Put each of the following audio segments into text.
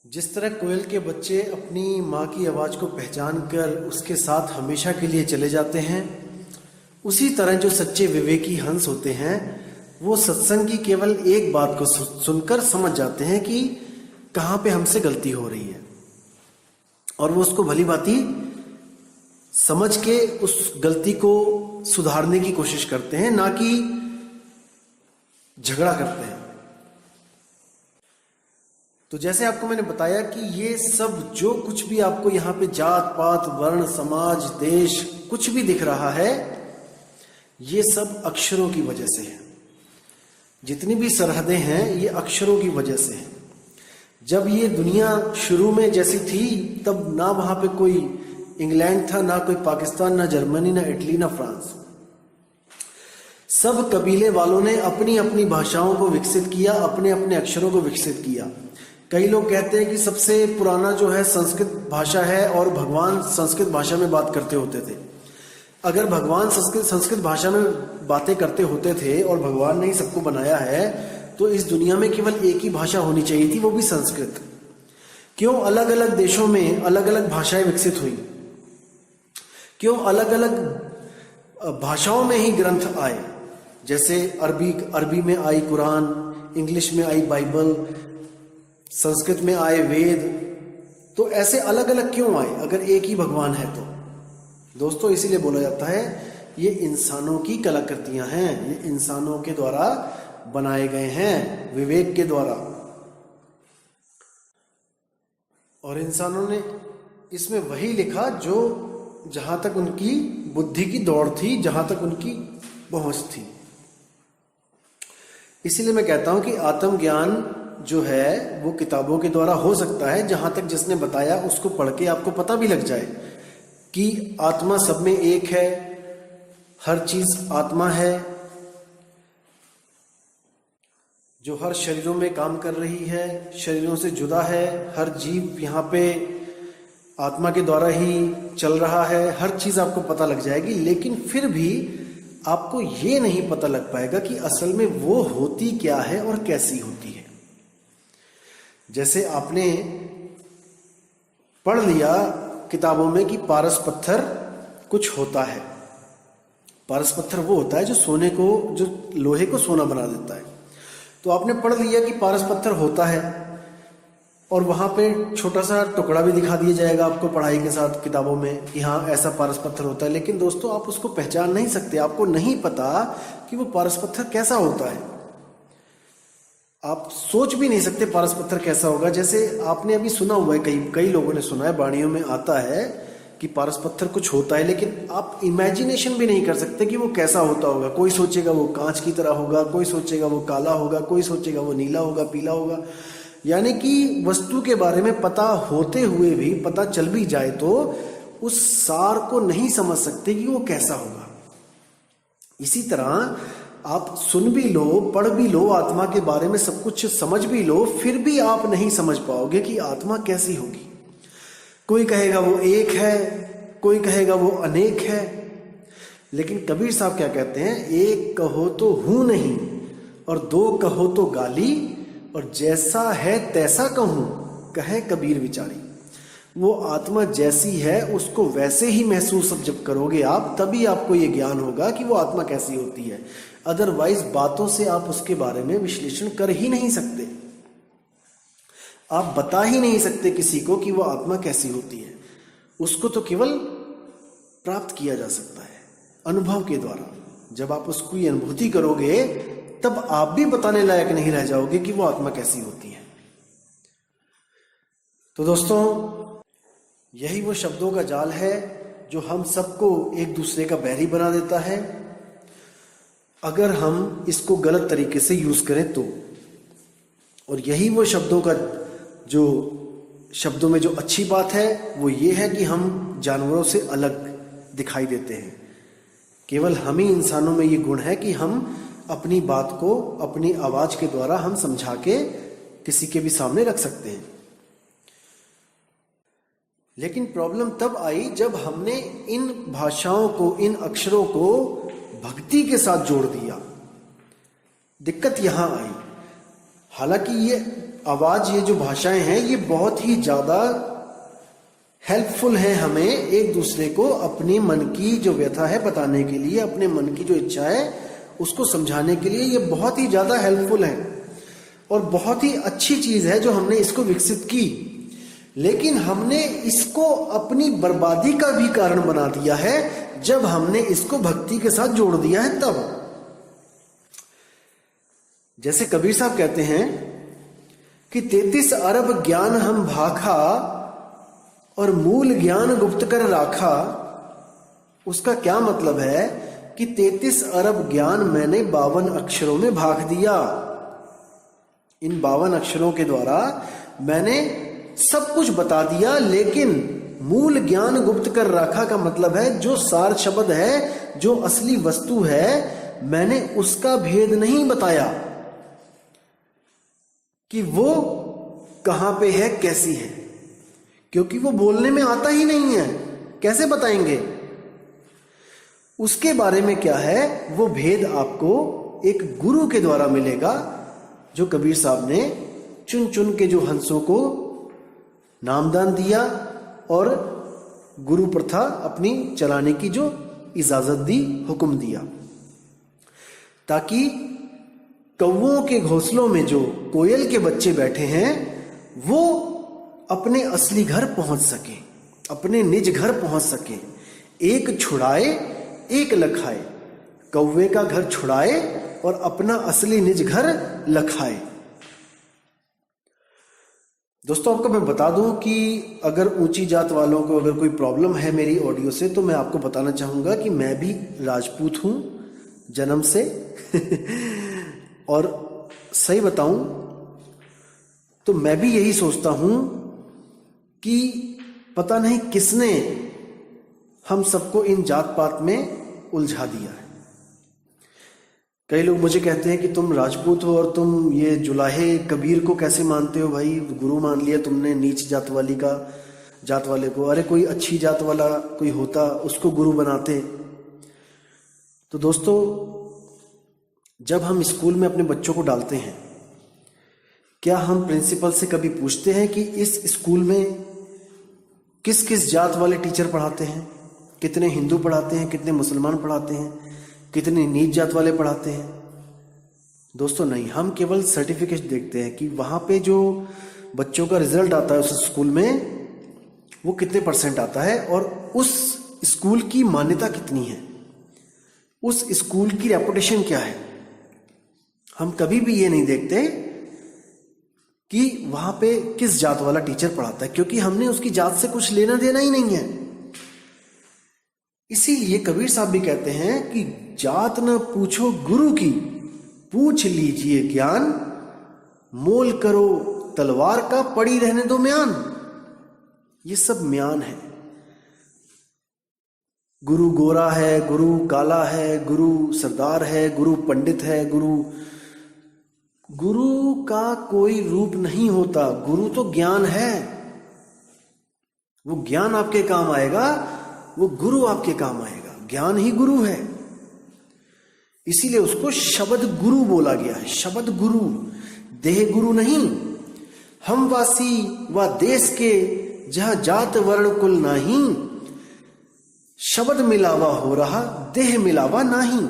जिस तरह कोयल के बच्चे अपनी माँ की आवाज़ को पहचान कर उसके साथ हमेशा के लिए चले जाते हैं, उसी तरह जो सच्चे विवेकी हंस होते हैं वो सत्संग की केवल एक बात को सुनकर समझ जाते हैं कि कहाँ पे हमसे गलती हो रही है, और वो उसको भली भांति समझ के उस गलती को सुधारने की कोशिश करते हैं, ना कि झगड़ा करते हैं। तो जैसे आपको मैंने बताया कि ये सब जो कुछ भी आपको यहाँ पे जात पात वर्ण समाज देश कुछ भी दिख रहा है, ये सब अक्षरों की वजह से है। जितनी भी सरहदें हैं ये अक्षरों की वजह से है। जब ये दुनिया शुरू में जैसी थी तब ना वहां पे कोई इंग्लैंड था, ना कोई पाकिस्तान, ना जर्मनी, ना इटली, ना फ्रांस। सब कबीले वालों ने अपनी अपनी भाषाओं को विकसित किया, अपने अपने अक्षरों को विकसित किया। कई लोग कहते हैं कि सबसे पुराना जो है संस्कृत भाषा है और भगवान संस्कृत भाषा में बात करते होते थे। अगर भगवान संस्कृत भाषा में बातें करते होते थे और भगवान ने ही सबको बनाया है, तो इस दुनिया में केवल एक ही भाषा होनी चाहिए थी, वो भी संस्कृत। क्यों अलग अलग देशों में अलग अलग भाषाएं विकसित हुई? क्यों अलग अलग भाषाओं में ही ग्रंथ आए? जैसे अरबी में आई कुरान, इंग्लिश में आई बाइबल, संस्कृत में आए वेद। तो ऐसे अलग अलग क्यों आए अगर एक ही भगवान है तो? दोस्तों, इसीलिए बोला जाता है ये इंसानों की कलाकृतियां हैं, ये इंसानों के द्वारा बनाए गए हैं, विवेक के द्वारा। और इंसानों ने इसमें वही लिखा जो जहां तक उनकी बुद्धि की दौड़ थी, जहां तक उनकी पहुंच थी। इसीलिए मैं कहता हूं कि आत्मज्ञान जो है वो किताबों के द्वारा हो सकता है, जहां तक जिसने बताया उसको पढ़ के आपको पता भी लग जाए कि आत्मा सब में एक है, हर चीज आत्मा है जो हर शरीरों में काम कर रही है, शरीरों से जुदा है। हर जीव यहाँ पे आत्मा के द्वारा ही चल रहा है, हर चीज आपको पता लग जाएगी। लेकिन फिर भी आपको ये नहीं पता लग पाएगा कि असल में वो होती क्या है और कैसी होती है। जैसे आपने पढ़ लिया किताबों में कि पारस पत्थर कुछ होता है। पारस पत्थर वो होता है जो सोने को, जो लोहे को सोना बना देता है। तो आपने पढ़ लिया कि पारस पत्थर होता है, और वहां पे छोटा सा टुकड़ा भी दिखा दिया जाएगा आपको पढ़ाई के साथ किताबों में कि हाँ ऐसा पारस पत्थर होता है। लेकिन दोस्तों, आप उसको पहचान नहीं सकते, आपको नहीं पता कि वो पारस पत्थर कैसा होता है। आप सोच भी नहीं सकते पारस पत्थर कैसा होगा। जैसे आपने अभी सुना हुआ है, कई लोगों ने सुना है, वाणियों में आता है कि पारस पत्थर कुछ होता है, लेकिन आप इमेजिनेशन भी नहीं कर सकते कि वो कैसा होता होगा। कोई सोचेगा वो कांच की तरह होगा, कोई सोचेगा वो काला होगा, कोई सोचेगा वो नीला होगा, पीला होगा। यानी कि वस्तु के बारे में पता होते हुए भी, पता चल भी जाए तो उस सार को नहीं समझ सकते कि वो कैसा होगा। इसी तरह आप सुन भी लो, पढ़ भी लो, आत्मा के बारे में सब कुछ समझ भी लो, फिर भी आप नहीं समझ पाओगे कि आत्मा कैसी होगी। कोई कहेगा वो एक है, कोई कहेगा वो अनेक है। लेकिन कबीर साहब क्या कहते हैं? एक कहो तो हूं नहीं, और दो कहो तो गाली, और जैसा है तैसा कहूं, कहे कबीर विचारी। वो आत्मा जैसी है उसको वैसे ही महसूस अब जब करोगे आप, तभी आपको ये ज्ञान होगा कि वो आत्मा कैसी होती है। अदरवाइज बातों से आप उसके बारे में विश्लेषण कर ही नहीं सकते, आप बता ही नहीं सकते किसी को कि वो आत्मा कैसी होती है। उसको तो केवल प्राप्त किया जा सकता है अनुभव के द्वारा। जब आप उसकी अनुभूति करोगे तब आप भी बताने लायक नहीं रह जाओगे कि वो आत्मा कैसी होती है। तो दोस्तों, यही वो शब्दों का जाल है जो हम सबको एक दूसरे का बैरी बना देता है, अगर हम इसको गलत तरीके से यूज करें तो। और यही वो शब्दों में जो अच्छी बात है वो ये है कि हम जानवरों से अलग दिखाई देते हैं। केवल हम ही इंसानों में ये गुण है कि हम अपनी बात को अपनी आवाज के द्वारा हम समझा के किसी के भी सामने रख सकते हैं। लेकिन प्रॉब्लम तब आई जब हमने इन भाषाओं को, इन अक्षरों को भक्ति के साथ जोड़ दिया। दिक्कत यहां आई। हालांकि ये आवाज, ये जो भाषाएं हैं, ये बहुत ही ज्यादा हेल्पफुल है हमें एक दूसरे को अपनी मन की जो व्यथा है बताने के लिए, अपने मन की जो इच्छा है उसको समझाने के लिए। ये बहुत ही ज्यादा हेल्पफुल है और बहुत ही अच्छी चीज है जो हमने इसको विकसित की। लेकिन हमने इसको अपनी बर्बादी का भी कारण बना दिया है जब हमने इसको भक्ति के साथ जोड़ दिया है तब। जैसे कबीर साहब कहते हैं कि 33 अरब ज्ञान हम भाखा और मूल ज्ञान गुप्त कर राखा। उसका क्या मतलब है कि 33 अरब ज्ञान मैंने 52 अक्षरों में भाग दिया। इन 52 अक्षरों के द्वारा मैंने सब कुछ बता दिया, लेकिन मूल ज्ञान गुप्त कर रखा का मतलब है जो सार शब्द है, जो असली वस्तु है, मैंने उसका भेद नहीं बताया कि वो कहां पे है, कैसी है, क्योंकि वो बोलने में आता ही नहीं है, कैसे बताएंगे। उसके बारे में क्या है, वो भेद आपको एक गुरु के द्वारा मिलेगा, जो कबीर साहब ने चुन चुन के जो हंसों को नामदान दिया और गुरु प्रथा अपनी चलाने की जो इजाजत दी, हुक्म दिया, ताकि कौवों के घोंसलों में जो कोयल के बच्चे बैठे हैं वो अपने असली घर पहुंच सके, अपने निज घर पहुंच सके। एक छुड़ाए एक लखाए, कौवे का घर छुड़ाए और अपना असली निज घर लखाए। दोस्तों, आपको मैं बता दूं कि अगर ऊंची जात वालों को अगर कोई प्रॉब्लम है मेरी ऑडियो से, तो मैं आपको बताना चाहूंगा कि मैं भी राजपूत हूं जन्म से और सही बताऊं तो मैं भी यही सोचता हूं कि पता नहीं किसने हम सबको इन जात पात में उलझा दिया है। कई लोग मुझे कहते हैं कि तुम राजपूत हो और तुम ये जुलाहे कबीर को कैसे मानते हो भाई, गुरु मान लिया तुमने नीच जात वाले को। अरे कोई अच्छी जात वाला कोई होता उसको गुरु बनाते। तो दोस्तों, जब हम स्कूल में अपने बच्चों को डालते हैं, क्या हम प्रिंसिपल से कभी पूछते हैं कि इस स्कूल में किस किस जात वाले टीचर पढ़ाते हैं, कितने हिंदू पढ़ाते हैं, कितने मुसलमान पढ़ाते हैं, कितने नीच जात वाले पढ़ाते हैं? दोस्तों नहीं, हम केवल सर्टिफिकेट देखते हैं कि वहां पे जो बच्चों का रिजल्ट आता है उस स्कूल में वो कितने % आता है और उस स्कूल की मान्यता कितनी है, उस स्कूल की रेपुटेशन क्या है। हम कभी भी ये नहीं देखते कि वहां पे किस जात वाला टीचर पढ़ाता है, क्योंकि हमने उसकी जात से कुछ लेना देना ही नहीं है। इसीलिए कबीर साहब भी कहते हैं कि जात न पूछो गुरु की, पूछ लीजिए ज्ञान, मोल करो तलवार का, पड़ी रहने दो म्यान। ये सब म्यान है। गुरु गोरा है, गुरु काला है, गुरु सरदार है, गुरु पंडित है, गुरु का कोई रूप नहीं होता। गुरु तो ज्ञान है, वो ज्ञान आपके काम आएगा, वो गुरु आपके काम आएगा। ज्ञान ही गुरु है, इसीलिए उसको शब्द गुरु बोला गया है। शब्द गुरु, देह गुरु नहीं। हम वासी व देश के जहां जात वर्ण कुल नहीं, शब्द मिलावा हो रहा देह मिलावा नहीं।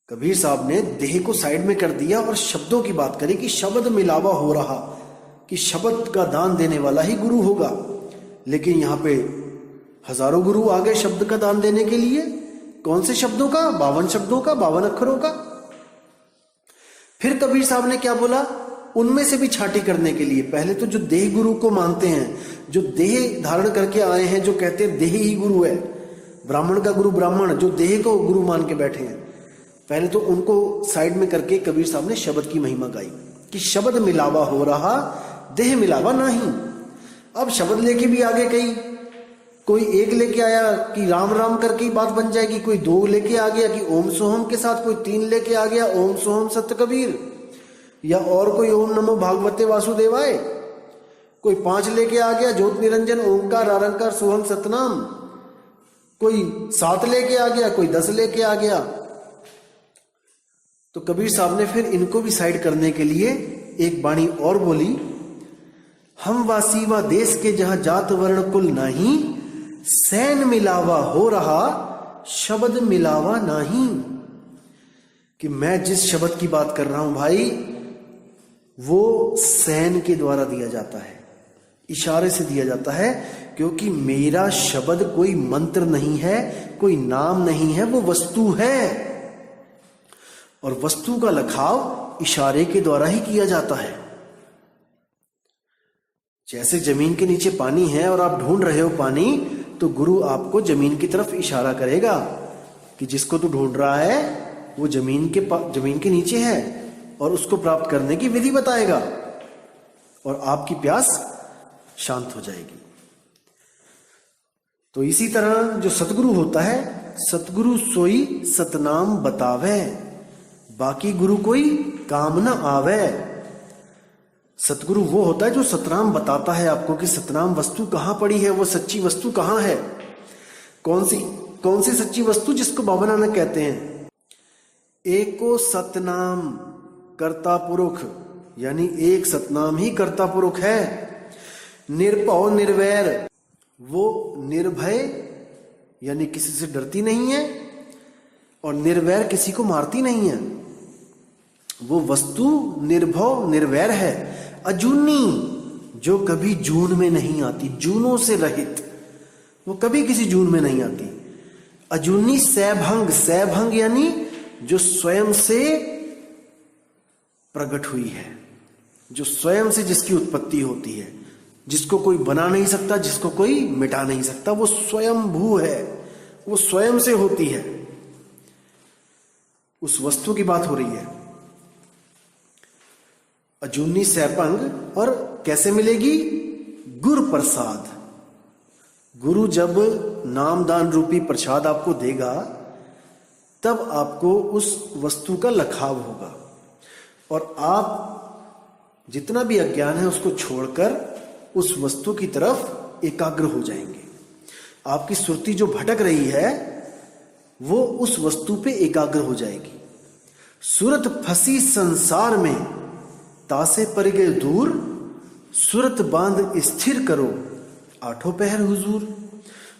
कबीर साहब ने देह को साइड में कर दिया और शब्दों की बात करी कि शब्द मिलावा हो रहा, कि शब्द का दान देने वाला ही गुरु होगा। लेकिन यहां पे हजारों गुरु आ गए शब्द का दान देने के लिए। कौन से शब्दों का? 52 शब्दों का, 52 अक्षरों का। फिर कबीर साहब ने क्या बोला? उनमें से भी छांटी करने के लिए पहले तो जो देह गुरु को मानते हैं, जो देह धारण करके आए हैं, जो कहते हैं देह ही गुरु है, ब्राह्मण का गुरु ब्राह्मण, जो देह को गुरु मान के बैठे हैं, पहले तो उनको साइड में करके कबीर साहब ने शब्द की महिमा गाई कि शब्द मिलावा हो रहा देह मिलावा नहीं। अब शब्द लेके भी आगे कोई एक लेके आया कि राम राम करके ही बात बन जाएगी, कोई 2 लेके आ गया कि ओम सोहम के साथ, कोई 3 लेके आ गया ओम सोहम सत्य कबीर, या और कोई ओम नमो भागवते वासुदेवाय, कोई 5 लेके आ गया ज्योत निरंजन ओंकार आरंकार सोहम सतनाम, कोई 7 लेके आ गया, कोई 10 लेके आ गया। तो कबीर साहब ने फिर इनको भी साइड करने के लिए एक बाणी और बोली, हम वासी व देश के जहां जात वर्ण कुल नहीं, सैन मिलावा हो रहा शब्द मिलावा नहीं। कि मैं जिस शब्द की बात कर रहा हूं भाई, वो सैन के द्वारा दिया जाता है, इशारे से दिया जाता है, क्योंकि मेरा शब्द कोई मंत्र नहीं है, कोई नाम नहीं है, वो वस्तु है। और वस्तु का लखाव इशारे के द्वारा ही किया जाता है। जैसे जमीन के नीचे पानी है और आप ढूंढ रहे हो पानी, तो गुरु आपको जमीन की तरफ इशारा करेगा कि जिसको तू ढूंढ रहा है वो जमीन के नीचे है, और उसको प्राप्त करने की विधि बताएगा और आपकी प्यास शांत हो जाएगी। तो इसी तरह जो सतगुरु होता है, सतगुरु सोई सतनाम बतावे, बाकी गुरु कोई काम न आवे। सतगुरु वो होता है जो सतनाम बताता है आपको कि सतनाम वस्तु कहां पड़ी है, वो सच्ची वस्तु कहां है। कौन सी सच्ची वस्तु, जिसको बाबा नानक कहते हैं एको सतनाम कर्ता पुरुष, यानी एक सतनाम ही कर्ता पुरुष है। निर्भव निर्वैर, वो निर्भय यानी किसी से डरती नहीं है, और निर्वैर किसी को मारती नहीं है। वो वस्तु निर्भव निर्वैर है। अजूनी, जो कभी जून में नहीं आती, जूनों से रहित, वो कभी किसी जून में नहीं आती। अजूनी सैभंग, सैभंग यानी जो स्वयं से प्रकट हुई है, जो स्वयं से जिसकी उत्पत्ति होती है, जिसको कोई बना नहीं सकता, जिसको कोई मिटा नहीं सकता, वो स्वयं भू है, वो स्वयं से होती है। उस वस्तु की बात हो रही है। अजूनी सैभंग, और कैसे मिलेगी? गुरु प्रसाद। गुरु जब नामदान रूपी प्रसाद आपको देगा, तब आपको उस वस्तु का लखाव होगा, और आप जितना भी अज्ञान है उसको छोड़कर उस वस्तु की तरफ एकाग्र हो जाएंगे। आपकी सुरती जो भटक रही है वो उस वस्तु पे एकाग्र हो जाएगी। सुरत फंसी संसार में, तासे पर गए दूर, सुरत बांध स्थिर करो, आठों पहर हुजूर।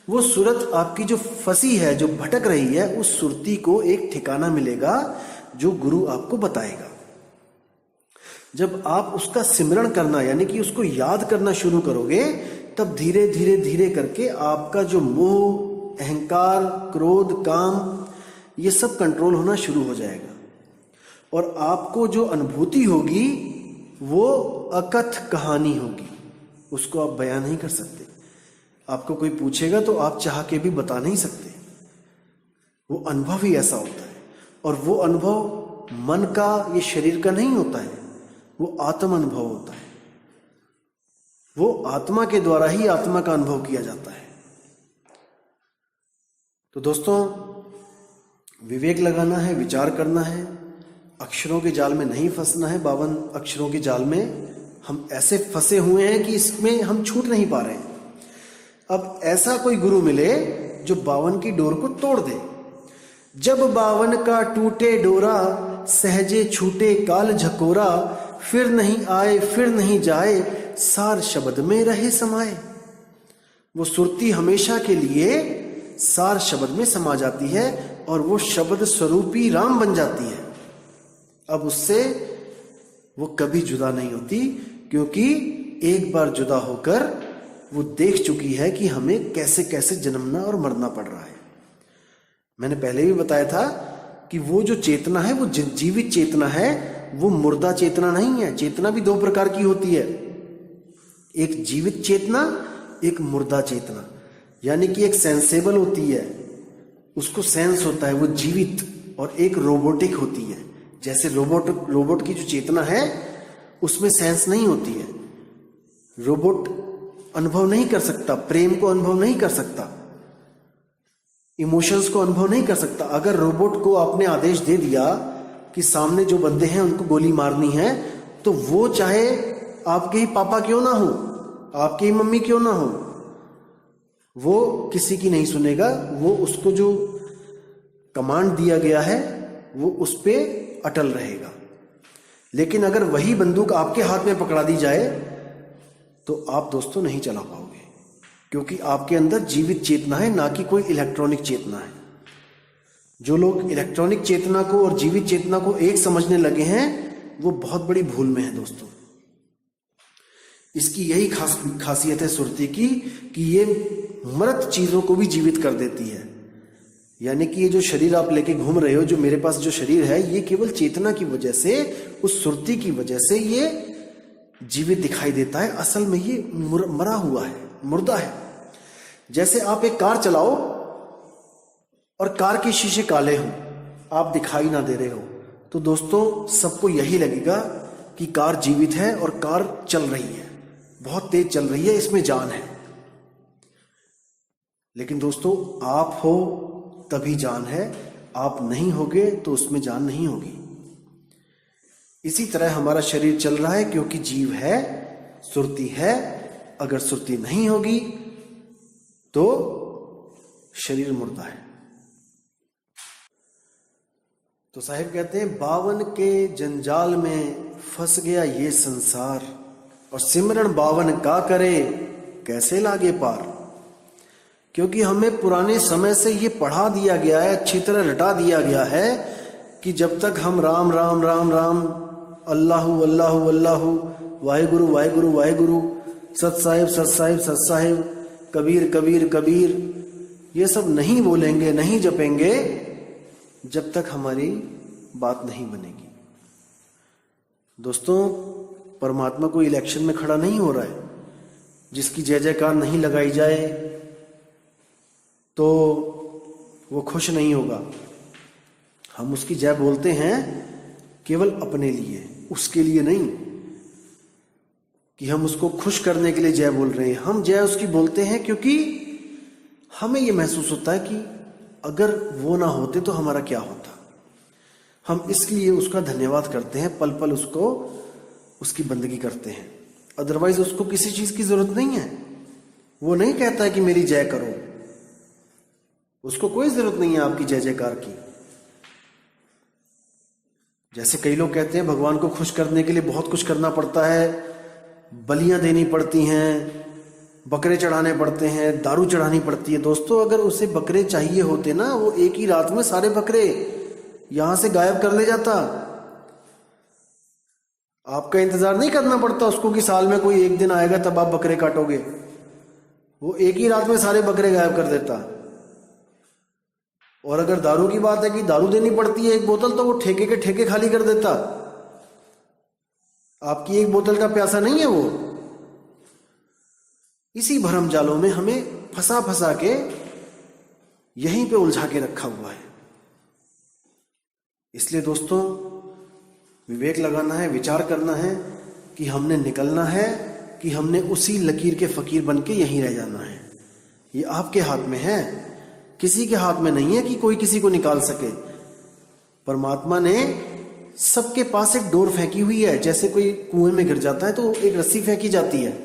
वो सुरत आपकी जो फंसी है, जो भटक रही है, उस सुरती को एक ठिकाना मिलेगा जो गुरु आपको बताएगा। जब आप उसका सिमरण करना यानी कि उसको याद करना शुरू करोगे, तब धीरे धीरे धीरे करके आपका जो मोह, अहंकार, क्रोध, काम, ये सब कंट्रोल होना शुरू हो जाएगा। और आपको जो अनुभूति होगी वो अकथ कहानी होगी, उसको आप बयान नहीं कर सकते। आपको कोई पूछेगा तो आप चाह के भी बता नहीं सकते। वो अनुभव ही ऐसा होता है, और वो अनुभव मन का, ये शरीर का नहीं होता है, वो आत्म अनुभव होता है। वो आत्मा के द्वारा ही आत्मा का अनुभव किया जाता है। तो दोस्तों, विवेक लगाना है, विचार करना है, अक्षरों के जाल में नहीं फंसना है। 52 अक्षरों के जाल में हम ऐसे फंसे हुए हैं कि इसमें हम छूट नहीं पा रहे हैं। अब ऐसा कोई गुरु मिले जो 52 की डोर को तोड़ दे। जब 52 का टूटे डोरा, सहजे छूटे काल झकोरा, फिर नहीं आए फिर नहीं जाए, सार शब्द में रहे समाये। वो सुरती हमेशा के लिए सार शब्द में समा जाती है, और वो शब्द स्वरूपी राम बन जाती है। अब उससे वो कभी जुदा नहीं होती, क्योंकि एक बार जुदा होकर वो देख चुकी है कि हमें कैसे कैसे जन्मना और मरना पड़ रहा है। मैंने पहले भी बताया था कि वो जो चेतना है, वो जीवित चेतना है, वो मुर्दा चेतना नहीं है। चेतना भी 2 प्रकार की होती है, एक जीवित चेतना, एक मुर्दा चेतना। यानी कि एक सेंसेबल होती है, उसको सेंस होता है, वो जीवित, और एक रोबोटिक होती है। जैसे रोबोट की जो चेतना है उसमें सेंस नहीं होती है। रोबोट अनुभव नहीं कर सकता, प्रेम को अनुभव नहीं कर सकता, इमोशंस को अनुभव नहीं कर सकता। अगर रोबोट को आपने आदेश दे दिया कि सामने जो बंदे हैं उनको गोली मारनी है, तो वो चाहे आपके ही पापा क्यों ना हो, आपकी ही मम्मी क्यों ना हो, वो किसी की नहीं सुनेगा। वो उसको जो कमांड दिया गया है वो उस पे अटल रहेगा। लेकिन अगर वही बंदूक आपके हाथ में पकड़ा दी जाए तो आप दोस्तों नहीं चला पाओगे, क्योंकि आपके अंदर जीवित चेतना है, ना कि कोई इलेक्ट्रॉनिक चेतना है। जो लोग इलेक्ट्रॉनिक चेतना को और जीवित चेतना को एक समझने लगे हैं वो बहुत बड़ी भूल में है दोस्तों। इसकी यही खासियत है सुरती की कि ये मृत चीजों को भी जीवित कर देती है। यानी कि ये जो शरीर आप लेके घूम रहे हो, जो मेरे पास जो शरीर है, ये केवल चेतना की वजह से, उस सुरती की वजह से ये जीवित दिखाई देता है। असल में ये मरा हुआ है, मुर्दा है। जैसे आप एक कार चलाओ और कार के शीशे काले हो, आप दिखाई ना दे रहे हो, तो दोस्तों सबको यही लगेगा कि कार जीवित है और कार चल रही है, बहुत तेज चल रही है, इसमें जान है। लेकिन दोस्तों आप हो तभी जान है, आप नहीं होगे तो उसमें जान नहीं होगी। इसी तरह हमारा शरीर चल रहा है क्योंकि जीव है, सुरती है। अगर सुरती नहीं होगी तो शरीर मुर्दा है। तो साहिब कहते हैं, 52 के जंजाल में फंस गया ये संसार, और सिमरन 52 का करे कैसे लागे पार। क्योंकि हमें पुराने समय से ये पढ़ा दिया गया है, अच्छी तरह रटा दिया गया है कि जब तक हम राम राम राम राम, अल्लाहु अल्लाहु अल्लाहु, वाहिगुरु वाहिगुरु वाहिगुरु, सत साहिब सत साहिब सत साहिब, कबीर कबीर कबीर, ये सब नहीं बोलेंगे, नहीं जपेंगे, जब तक हमारी बात नहीं बनेगी। दोस्तों परमात्मा कोई इलेक्शन में खड़ा नहीं हो रहा है। जिसकी जय जयकार नहीं लगाई जाए तो वो खुश नहीं होगा। हम उसकी जय बोलते हैं केवल अपने लिए, उसके लिए नहीं कि हम उसको खुश करने के लिए जय बोल रहे हैं। हम जय उसकी बोलते हैं क्योंकि हमें ये महसूस होता है कि अगर वो ना होते तो हमारा क्या होता। हम इसलिए उसका धन्यवाद करते हैं, पल पल उसको, उसकी बंदगी करते हैं। अदरवाइज उसको किसी चीज की जरूरत नहीं है। वो नहीं कहता है कि मेरी जय करो, उसको कोई जरूरत नहीं है आपकी जय जयकार की। जैसे कई लोग कहते हैं भगवान को खुश करने के लिए बहुत कुछ करना पड़ता है, बलियां देनी पड़ती हैं, बकरे चढ़ाने पड़ते हैं, दारू चढ़ानी पड़ती है। दोस्तों अगर उसे बकरे चाहिए होते ना, वो एक ही रात में सारे बकरे यहां से गायब कर ले जाता। आपका इंतजार नहीं करना पड़ता उसको कि साल में कोई एक दिन आएगा तब आप बकरे काटोगे। वो एक ही रात में सारे बकरे गायब कर देता। और अगर दारू की बात है कि दारू देनी पड़ती है एक बोतल, तो वो ठेके के ठेके खाली कर देता। आपकी एक बोतल का प्यासा नहीं है वो। इसी भरम जालों में हमें फंसा फंसा के यहीं पे उलझा के रखा हुआ है। इसलिए दोस्तों विवेक लगाना है, विचार करना है कि हमने निकलना है कि हमने उसी लकीर के फकीर बन के यहीं रह जाना है। ये आपके हाथ में है, किसी के हाथ में नहीं है कि कोई किसी को निकाल सके। परमात्मा ने सबके पास एक डोर फेंकी हुई है। जैसे कोई कुएं में गिर जाता है तो एक रस्सी फेंकी जाती है,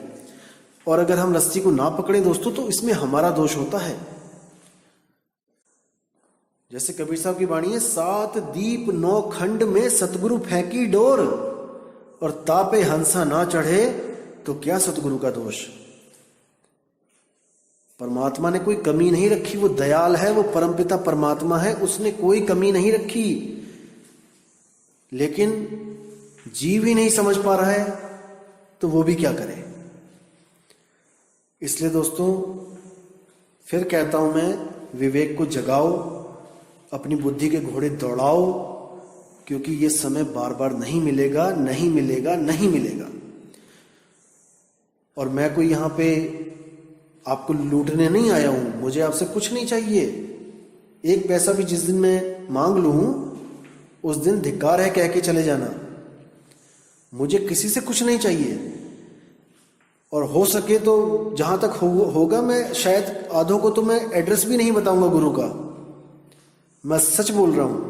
और अगर हम रस्सी को ना पकड़े दोस्तों तो इसमें हमारा दोष होता है। जैसे कबीर साहब की वाणी है, 7 दीप 9 खंड में सतगुरु फेंकी डोर, और तापे हंसा ना चढ़े तो क्या सतगुरु का दोष। परमात्मा ने कोई कमी नहीं रखी, वो दयाल है, वो परमपिता परमात्मा है, उसने कोई कमी नहीं रखी। लेकिन जीव ही नहीं समझ पा रहा है तो वो भी क्या करे। इसलिए दोस्तों फिर कहता हूं मैं, विवेक को जगाओ, अपनी बुद्धि के घोड़े दौड़ाओ, क्योंकि ये समय बार बार नहीं मिलेगा, नहीं मिलेगा, नहीं मिलेगा। और मैं कोई यहां पे आपको लूटने नहीं आया हूं, मुझे आपसे कुछ नहीं चाहिए। एक पैसा भी जिस दिन मैं मांग लूं उस दिन धिक्कार है कह के चले जाना। मुझे किसी से कुछ नहीं चाहिए, और हो सके तो जहां तक होगा मैं शायद आधों को तो मैं एड्रेस भी नहीं बताऊंगा गुरु का। मैं सच बोल रहा हूं,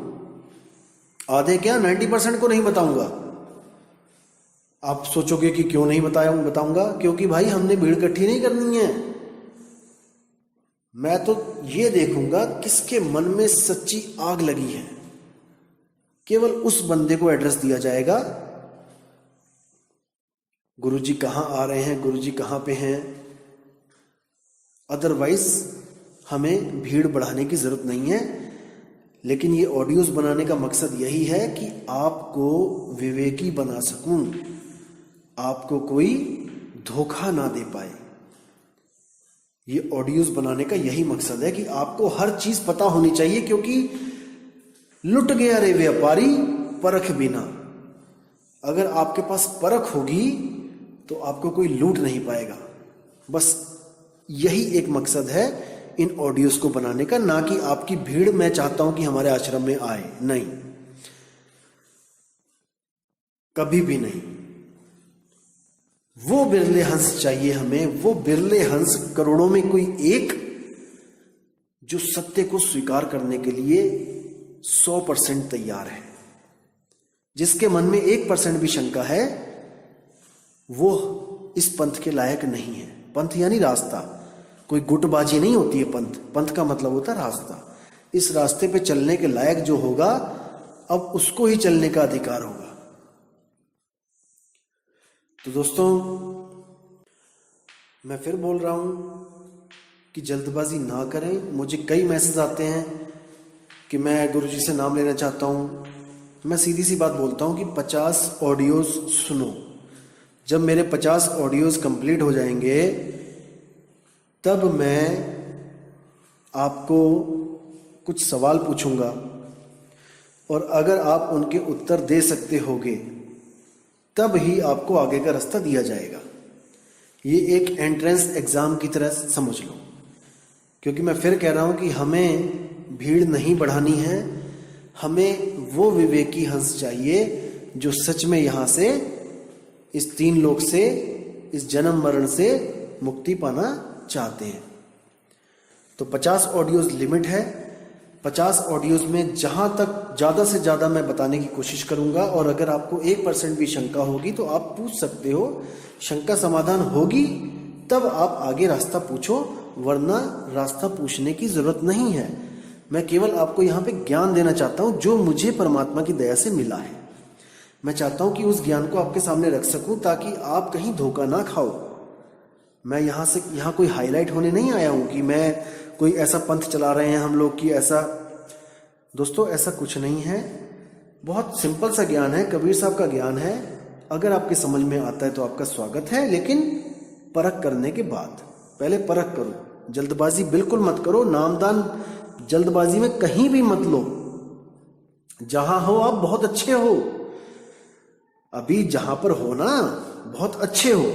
आधे क्या 90% को नहीं बताऊंगा। आप सोचोगे कि क्यों नहीं बताऊंगा, क्योंकि भाई हमने भीड़ इकट्ठी नहीं करनी है। मैं तो ये देखूंगा किसके मन में सच्ची आग लगी है। केवल उस बंदे को एड्रेस दिया जाएगा, गुरुजी कहाँ आ रहे हैं, गुरुजी कहाँ पे हैं। अदरवाइज हमें भीड़ बढ़ाने की जरूरत नहीं है। लेकिन ये ऑडियोज बनाने का मकसद यही है कि आपको विवेकी बना सकूं, आपको कोई धोखा ना दे पाए। ये ऑडियोज बनाने का यही मकसद है कि आपको हर चीज पता होनी चाहिए, क्योंकि लुट गया रे व्यापारी परख बिना। अगर आपके पास परख होगी तो आपको कोई लूट नहीं पाएगा। बस यही एक मकसद है इन ऑडियोज को बनाने का, ना कि आपकी भीड़ मैं चाहता हूं कि हमारे आश्रम में आए, नहीं, कभी भी नहीं। वो बिरले हंस चाहिए हमें, वो बिरले हंस करोड़ों में कोई एक, जो सत्य को स्वीकार करने के लिए 100% तैयार है। जिसके मन में 1% भी शंका है वो इस पंथ के लायक नहीं है। पंथ यानी रास्ता, कोई गुटबाजी नहीं होती है। पंथ का मतलब होता है रास्ता। इस रास्ते पे चलने के लायक जो होगा, अब उसको ही चलने का अधिकार होगा। तो दोस्तों, मैं फिर बोल रहा हूं कि जल्दबाजी ना करें। मुझे कई मैसेज आते हैं कि मैं गुरुजी से नाम लेना चाहता हूं। मैं सीधी सी बात बोलता हूं कि 50 ऑडियोज सुनो। जब मेरे 50 ऑडियोज कंप्लीट हो जाएंगे तब मैं आपको कुछ सवाल पूछूंगा, और अगर आप उनके उत्तर दे सकते होगे तब ही आपको आगे का रास्ता दिया जाएगा। ये एक एंट्रेंस एग्जाम की तरह समझ लो। क्योंकि मैं फिर कह रहा हूं कि हमें भीड़ नहीं बढ़ानी है, हमें वो विवेकी हंस चाहिए जो सच में यहां से, इस 3 लोक से, इस जन्म मरण से मुक्ति पाना चाहते हैं। तो 50 ऑडियोज लिमिट है। 50 ऑडियोज में जहां तक ज्यादा से ज्यादा मैं बताने की कोशिश करूंगा, और अगर आपको 1% भी शंका होगी तो आप पूछ सकते हो। शंका समाधान होगी तब आप आगे रास्ता पूछो, वरना रास्ता पूछने की जरूरत नहीं है। मैं केवल आपको यहाँ पे ज्ञान देना चाहता हूँ जो मुझे परमात्मा की दया से मिला है। मैं चाहता हूँ कि उस ज्ञान को आपके सामने रख सकूं ताकि आप कहीं धोखा ना खाओ। मैं यहाँ कोई हाईलाइट होने नहीं आया हूं कि मैं कोई ऐसा पंथ चला रहे हैं हम लोग की ऐसा। दोस्तों, ऐसा कुछ नहीं है। बहुत सिंपल सा ज्ञान है, कबीर साहब का ज्ञान है। अगर आपके समझ में आता है तो आपका स्वागत है, लेकिन परख करने के बाद। पहले परख करो, जल्दबाजी बिल्कुल मत करो। नामदान जल्दबाजी में कहीं भी मत लो। जहां हो आप बहुत अच्छे हो, अभी जहां पर हो ना बहुत अच्छे हो।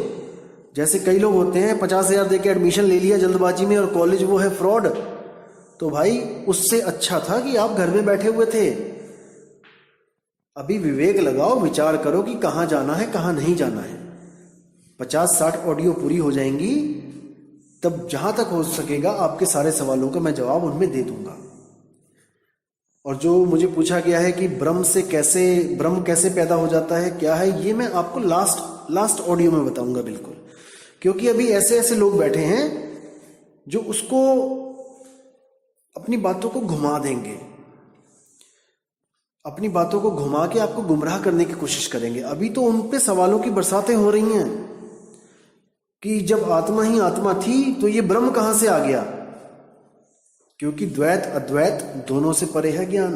जैसे कई लोग होते हैं 50,000 देके एडमिशन ले लिया जल्दबाजी में और कॉलेज वो है फ्रॉड। तो भाई उससे अच्छा था कि आप घर में बैठे हुए थे। अभी विवेक लगाओ, विचार करो कि कहां जाना है कहां नहीं जाना है। 50-60 ऑडियो पूरी हो जाएंगी, तब जहां तक हो सकेगा आपके सारे सवालों का मैं जवाब उनमें दे दूंगा। और जो मुझे पूछा गया है कि ब्रह्म कैसे पैदा हो जाता है, क्या है, ये मैं आपको लास्ट ऑडियो में बताऊंगा बिल्कुल। क्योंकि अभी ऐसे ऐसे लोग बैठे हैं जो उसको अपनी बातों को घुमा देंगे, अपनी बातों को घुमा के आपको गुमराह करने की कोशिश करेंगे। अभी तो उन पे सवालों की बरसातें हो रही हैं कि जब आत्मा ही आत्मा थी तो ये ब्रह्म कहां से आ गया। क्योंकि द्वैत अद्वैत दोनों से परे है ज्ञान।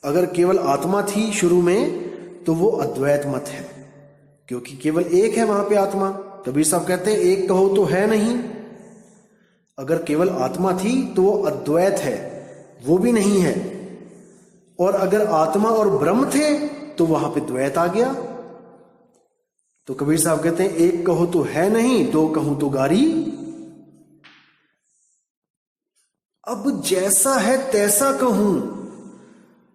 अगर केवल आत्मा थी शुरू में तो वो अद्वैत मत है, क्योंकि केवल एक है वहां पे आत्मा। कबीर साहब कहते हैं एक कहो तो है नहीं। अगर केवल आत्मा थी तो वो अद्वैत है, वो भी नहीं है। और अगर आत्मा और ब्रह्म थे तो वहां पे द्वैत आ गया। तो कबीर साहब कहते हैं एक कहो तो है नहीं, दो कहूं तो गारी। अब जैसा है तैसा कहूं,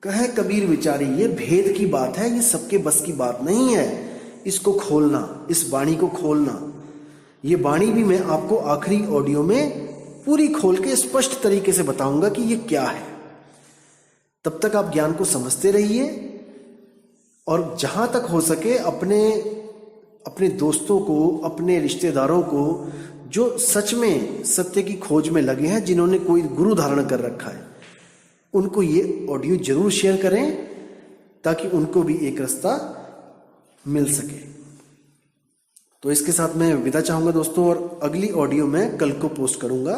कहे कबीर विचारी। ये भेद की बात है, ये सबके बस की बात नहीं है। इसको खोलना, इस वाणी को खोलना। ये वाणी भी मैं आपको आखिरी ऑडियो में पूरी खोल के स्पष्ट तरीके से बताऊंगा कि ये क्या है। तब तक आप ज्ञान को समझते रहिए, और जहां तक हो सके अपने दोस्तों को, अपने रिश्तेदारों को जो सच में सत्य की खोज में लगे हैं, जिन्होंने कोई गुरु धारण कर रखा है, उनको ये ऑडियो जरूर शेयर करें ताकि उनको भी एक रास्ता मिल सके। तो इसके साथ मैं विदा चाहूंगा दोस्तों, और अगली ऑडियो मैं कल को पोस्ट करूंगा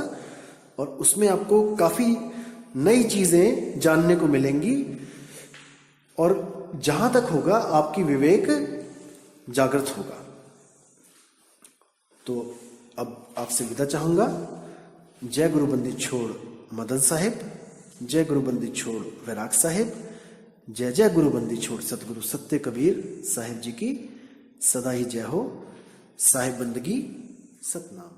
और उसमें आपको काफी नई चीजें जानने को मिलेंगी और जहां तक होगा आपकी विवेक जागृत होगा। तो अब आपसे विदा चाहूंगा। जय गुरु बंदी छोड़ मदन साहिब, जय गुरु बंदी छोड़ वैराग साहिब, जय जय गुरु बंदी छोड़ सतगुरु सत्य कबीर साहिब जी की सदा ही जय हो। साहिब बंदगी सतनाम।